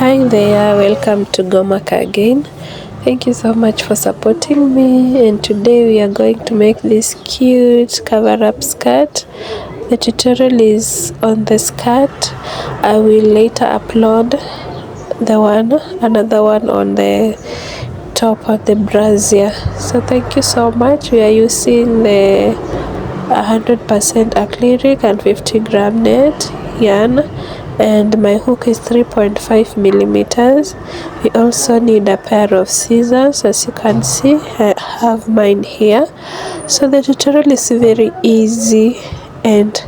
Hi there, welcome to Gomaka again. Thank you so much for supporting me, and today we are going to make this cute cover up skirt. The tutorial is on the skirt. I will later upload another one on the top of the brassiere. So thank you so much. We are using the 100% acrylic and 50-gram net yarn, and my hook is 3.5 millimeters. We also need a pair of scissors. As you can see, I have mine here. So the tutorial is very easy and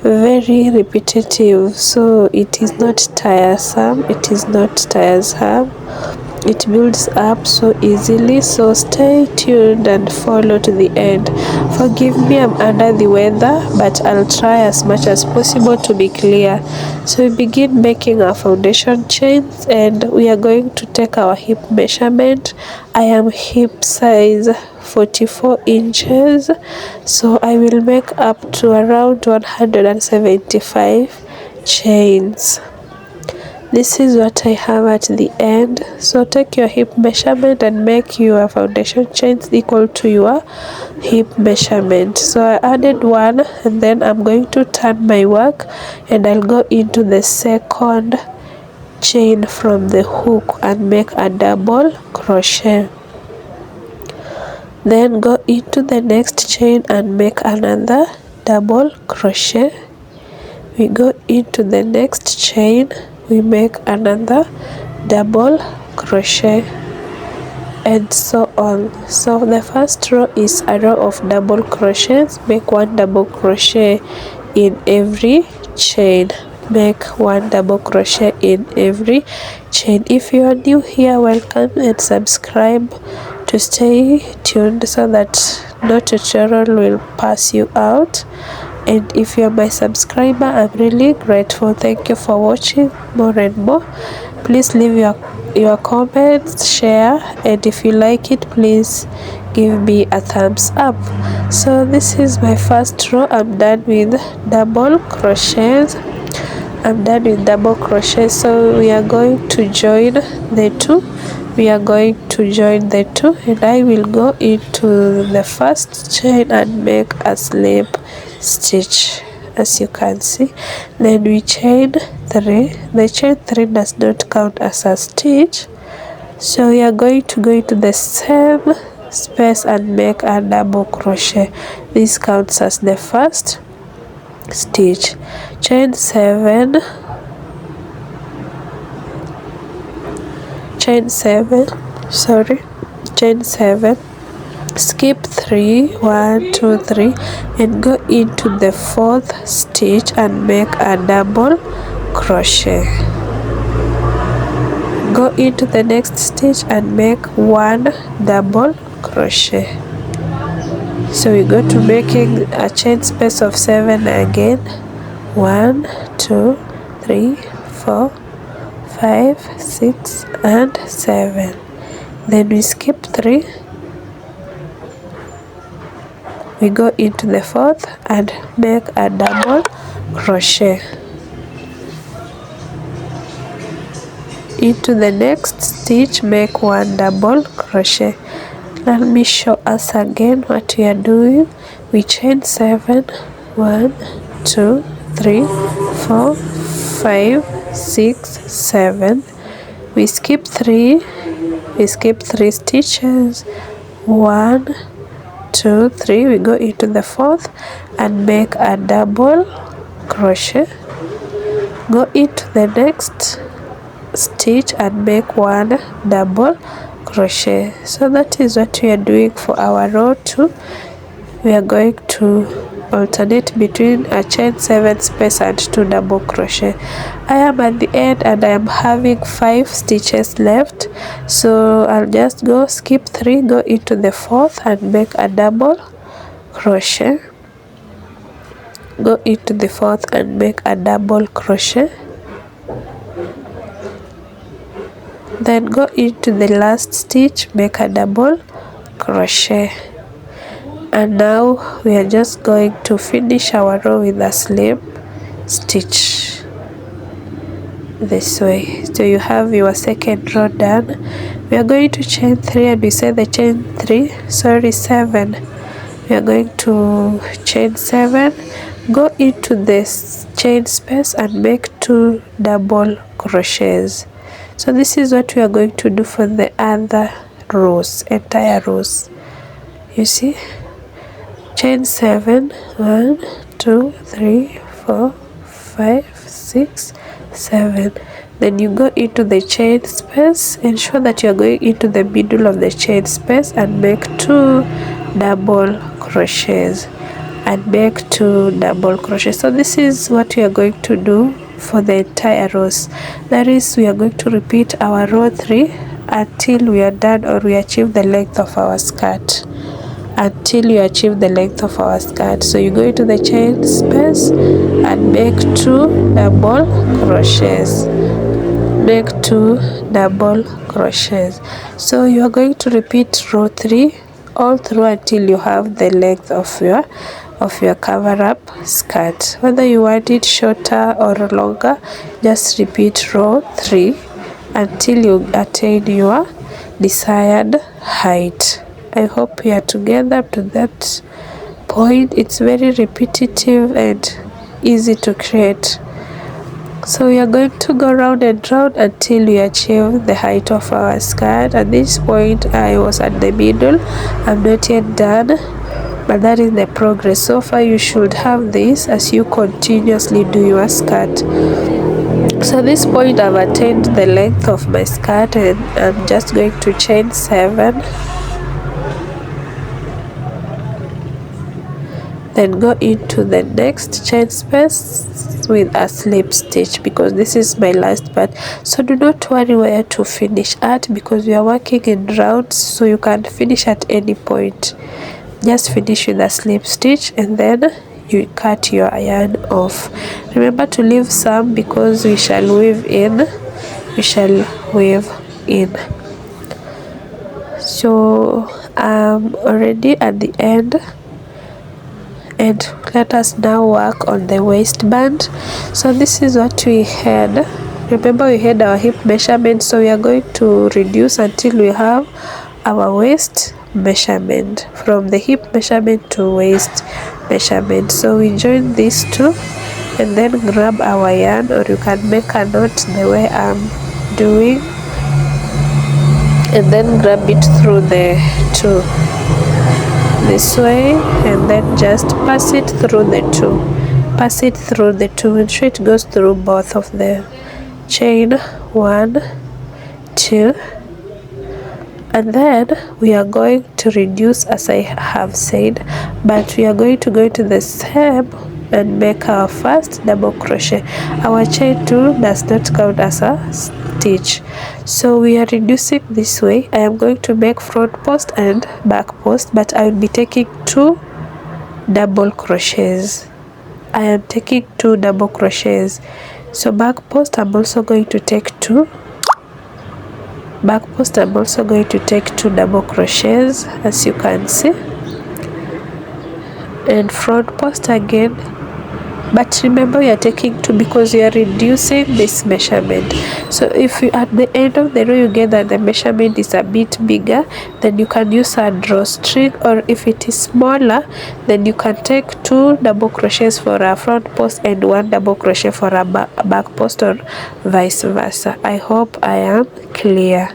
very repetitive, so it is not tiresome. It builds up so easily, so stay tuned and follow to the end. Forgive me, I'm under the weather, but I'll try as much as possible to be clear. So we begin making our foundation chains, and we are going to take our hip measurement. I am hip size 44 inches, so I will make up to around 175 chains. This is what I have at the end. So take your hip measurement and make your foundation chains equal to your hip measurement. So I added one, and then I'm going to turn my work and I'll go into the second chain from the hook and make a double crochet. Then go into the next chain and make another double crochet. We go into the next chain, we make another double crochet, and so on. So the first row is a row of double crochets. Make one double crochet in every chain. Make one double crochet in every chain. If you are new here, welcome and subscribe to stay tuned so that no tutorial will pass you out. And if you're my subscriber, I'm really grateful. Thank you for watching more and more. Please leave your comments, share, and if you like it, please give me a thumbs up. So this is my first row. I'm done with double crochets. So we are going to join the two. And I will go into the first chain and make a slip stitch, as you can see. Then we chain 3. The chain 3 does not count as a stitch, so we are going to go into the same space and make a double crochet. This counts as the first stitch. Chain 7, skip 3, 1 2 3, and go into the fourth stitch and make a double crochet. Go into the next stitch and make one double crochet. So we go to making a chain space of 7 again. 1 2 3 4 5 6 and 7. Then we skip 3. We go into the fourth and make a double crochet. Into the next stitch, make one double crochet. Let me show us again what we are doing. We chain 7, 1 2 3 4 5 6 7. We skip 3 stitches. 1 2 3. We go into the fourth and make a double crochet. Go into the next stitch and make one double crochet. So that is what we are doing for our row 2. We are going to alternate between a chain 7 space and 2 double crochet. I am at the end and I am having 5 stitches left, so I'll just go skip 3, go into the fourth and make a double crochet. Go into the fourth and make a double crochet. Then go into the last stitch, make a double crochet. And now we are just going to finish our row with a slip stitch. this way. So you have your second row done. We are going to chain 3, and we say the chain 7. We are going to chain 7, go into this chain space and make 2 double crochets. So this is what we are going to do for the other rows, entire rows. You see, chain 7, 1 2 3 4 5 6 7. Then you go into the chain space, ensure that you are going into the middle of the chain space and make 2 double crochets and make 2 double crochets. So this is what we are going to do for the entire rows. That is, we are going to repeat our row 3 until we are done, or we achieve the length of our skirt. Until you achieve the length of our skirt. So you go into the chain space and make 2 double crochets. Make 2 double crochets. So you are going to repeat row 3 all through until you have the length of your cover up skirt. Whether you want it shorter or longer, just repeat row 3 until you attain your desired height. I hope we are together up to that point. It's very repetitive and easy to create. So we are going to go round and round until we achieve the height of our skirt. At this point I was at the middle. I'm not yet done, but that is the progress. So far you should have this as you continuously do your skirt. So at this point I've attained the length of my skirt, and I'm just going to chain 7, then go into the next chain space with a slip stitch, because this is my last part. So do not worry where to finish at, because we are working in rounds, so you can finish at any point. Just finish with a slip stitch and then you cut your yarn off. Remember to leave some, because we shall weave in. So I'm already at the end, and let us now work on the waistband. So this is what we had. Remember, we had our hip measurement, so we are going to reduce until we have our waist measurement, from the hip measurement to waist measurement. So we join these two and then grab our yarn, or you can make a knot the way I'm doing, and then grab it through the two this way, and then just pass it through the two, ensure it goes through both of them. Chain 1 2, and then we are going to reduce as I have said, but we are going to go into the same and make our first double crochet. Our chain 2 does not count as a stitch, so we are reducing this way. I am going to make front post and back post, but I will be taking 2 double crochets. I am taking 2 double crochets. So back post I'm also going to take 2. Back post I'm also going to take 2 double crochets, as you can see, and front post again. But remember, we are taking 2 because we are reducing this measurement. So if you at the end of the row you get that the measurement is a bit bigger, then you can use a drawstring, or if it is smaller, then you can take 2 double crochets for a front post and 1 double crochet for a back post, or vice versa. I hope I am clear.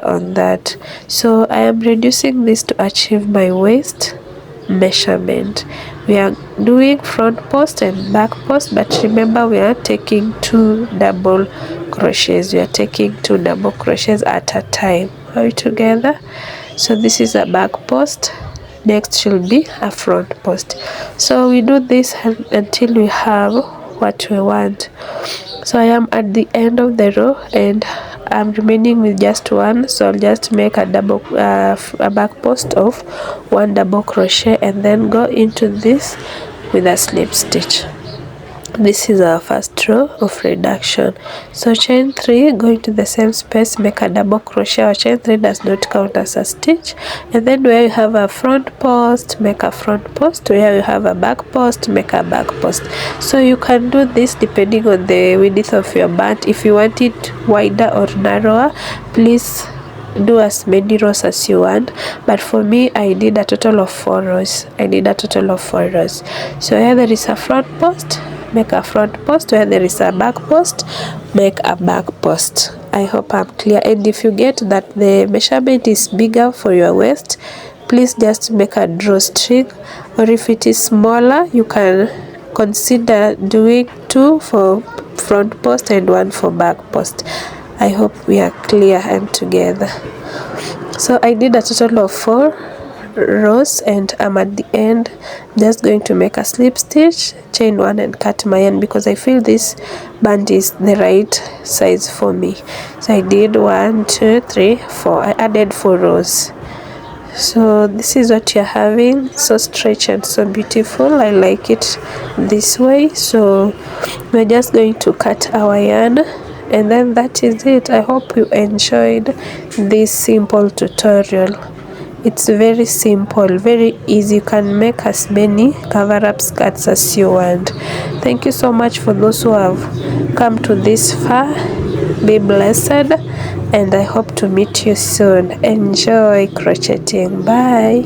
On that. So I am reducing this to achieve my waist measurement. We are doing front post and back post, but remember we are taking 2 double crochets. We are taking 2 double crochets at a time. Are we together? So this is a back post, next should be a front post. So we do this until we have what we want. So I am at the end of the row and I'm remaining with just 1, so I'll just make a back post of 1 double crochet and then go into this with a slip stitch. This is our first row of reduction. So chain 3, go into the same space, make a double crochet, or chain 3 does not count as a stitch. And then where you have a front post, make a front post. Where you have a back post, make a back post. So you can do this depending on the width of your band. If you want it wider or narrower, please do as many rows as you want, but for me I did a total of 4 rows. So here there is a front post, make a front post. Where there is a back post, make a back post. I hope I'm clear. And if you get that the measurement is bigger for your waist, please just make a drawstring, or if it is smaller you can consider doing 2 for front post and 1 for back post. I hope we are clear and together. So I did a total of 4 rows, and I'm at the end just going to make a slip stitch, chain 1 and cut my yarn, because I feel this band is the right size for me. So I did 1 2 3 4. I added 4 rows. So this is what you're having, so stretch and so beautiful. I like it this way. So we're just going to cut our yarn, and then that is it. I hope you enjoyed this simple tutorial. It's very simple, very easy. You can make as many cover-up skirts as you want. Thank you so much for those who have come to this far. Be blessed, and I hope to meet you soon. Enjoy crocheting. Bye.